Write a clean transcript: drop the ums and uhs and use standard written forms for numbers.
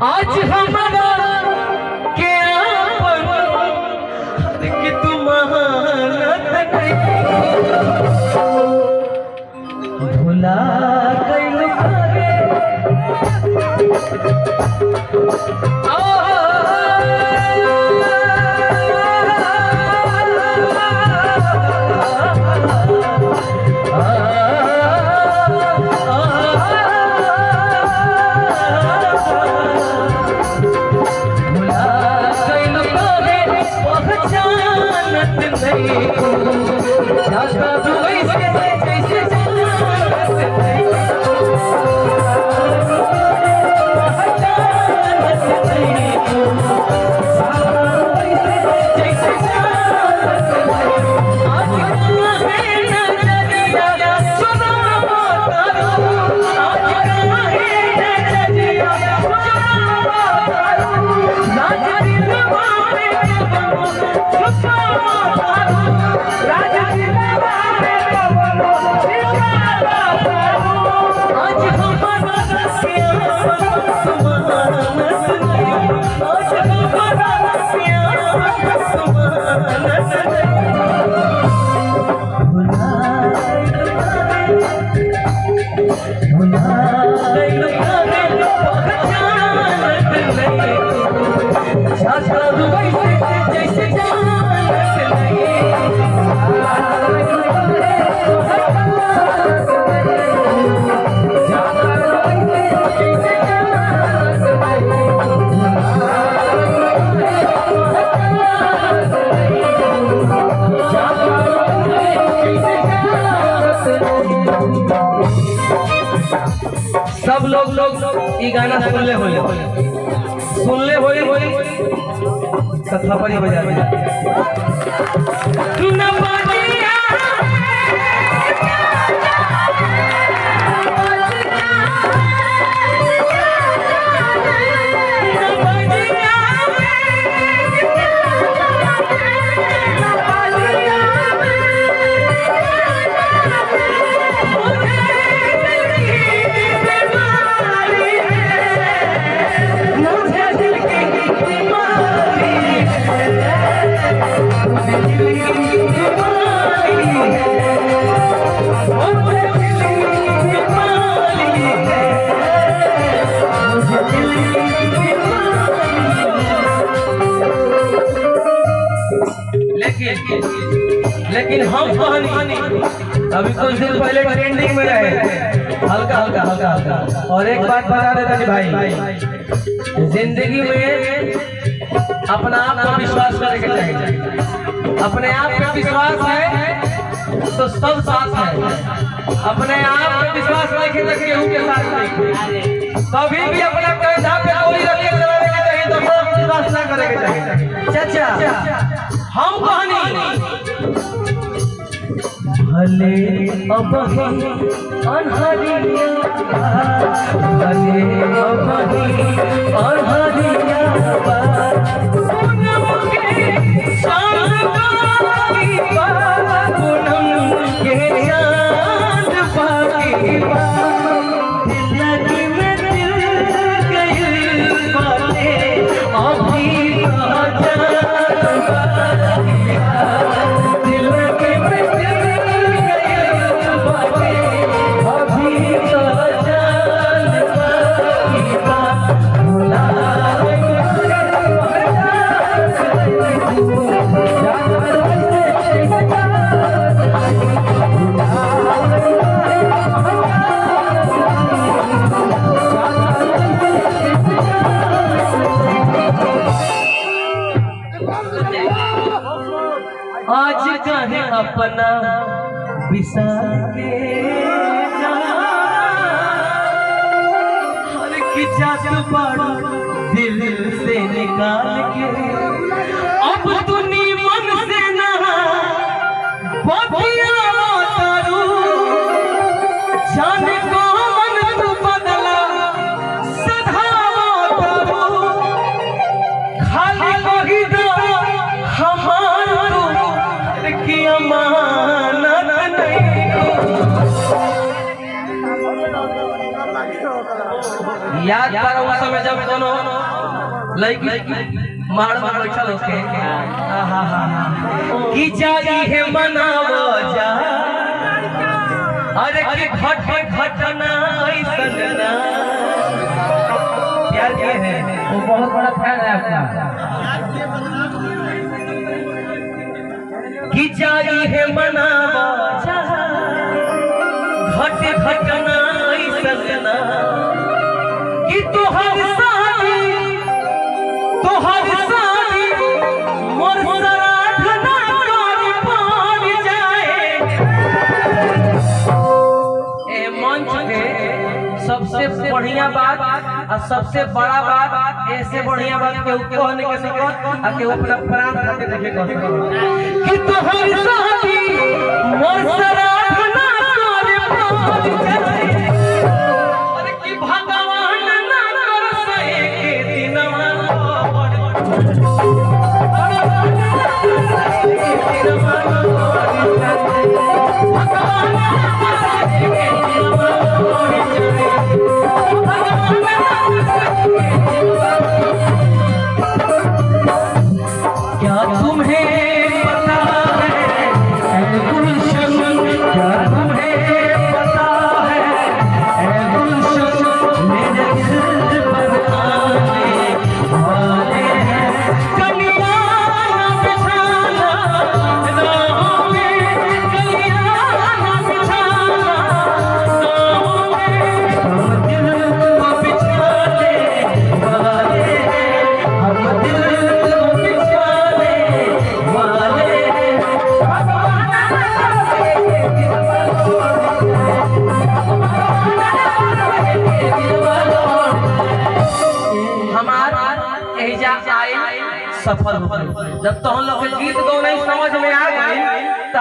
आज हमारा के अपन कि तुम्हारा भुला गइल करे सब लोग ये गाना सुनले हो कथा पर ही बजा लेकिन हम कहानी अभी कुछ दिन पहले ट्रेंडिंग में रहे हल्का और एक बात बता देता भाई, जिंदगी में अपना आप पर विश्वास करके चाहिए। अपने आप पे विश्वास है तो सब साथ है, अपने आप पे विश्वास नहीं है तो केहू के साथ नहीं। कभी भी अपने कंधा पे कोई रखे चलाने के चाहिए तो विश्वास ना करे के चाहिए। चाचा हम कहानी भले अब अनहरिया भले अब अनहरिया पूनम के चांद बाकी पूनम के चांद बाकी दिलगी में दिल गई बातें अभी आज चाहे अपना विसार के हर की जात बाड़ू दिल से निकाल के अब तुनी मन से ना बतिया तारू जाने कौन तू बदला सधावा तारू खाली कही दो हमारा की अमानत नहीं याद करो उस समय जब दोनों लड़की मार मार बैठल होके की जाई है मनावो जा अरे की घटना ऐसन ना प्यार किए हैं वो बहुत बड़ा फैन है आपका। की जाई है मनावो जा घटना ऐसन ना कि तोहर सारी मोर सराधना कर पार जाए। ए मंच पे सबसे बढ़िया बात और सबसे बड़ा बात ऐसे बढ़िया बात के कहने के सकत आ के अपना प्राण खाते देखे कह सकत कि तोहर सारी मोर सराधना कर पार जाए। अरे कि भगवान ना कर सहे के दिनवा क्या तुम्हें पता है गुलशन क्या तुम्हें पता है गुलशन मेरे दिल पर आने वाले हैं कलियां बिछाना राहों में कलियां बिछाना राहों में हम दिल को बिछाने वाले हैं हम दिल सफल हो। जब तो हम लोग गीत गौ नहीं समझ में आ गए तो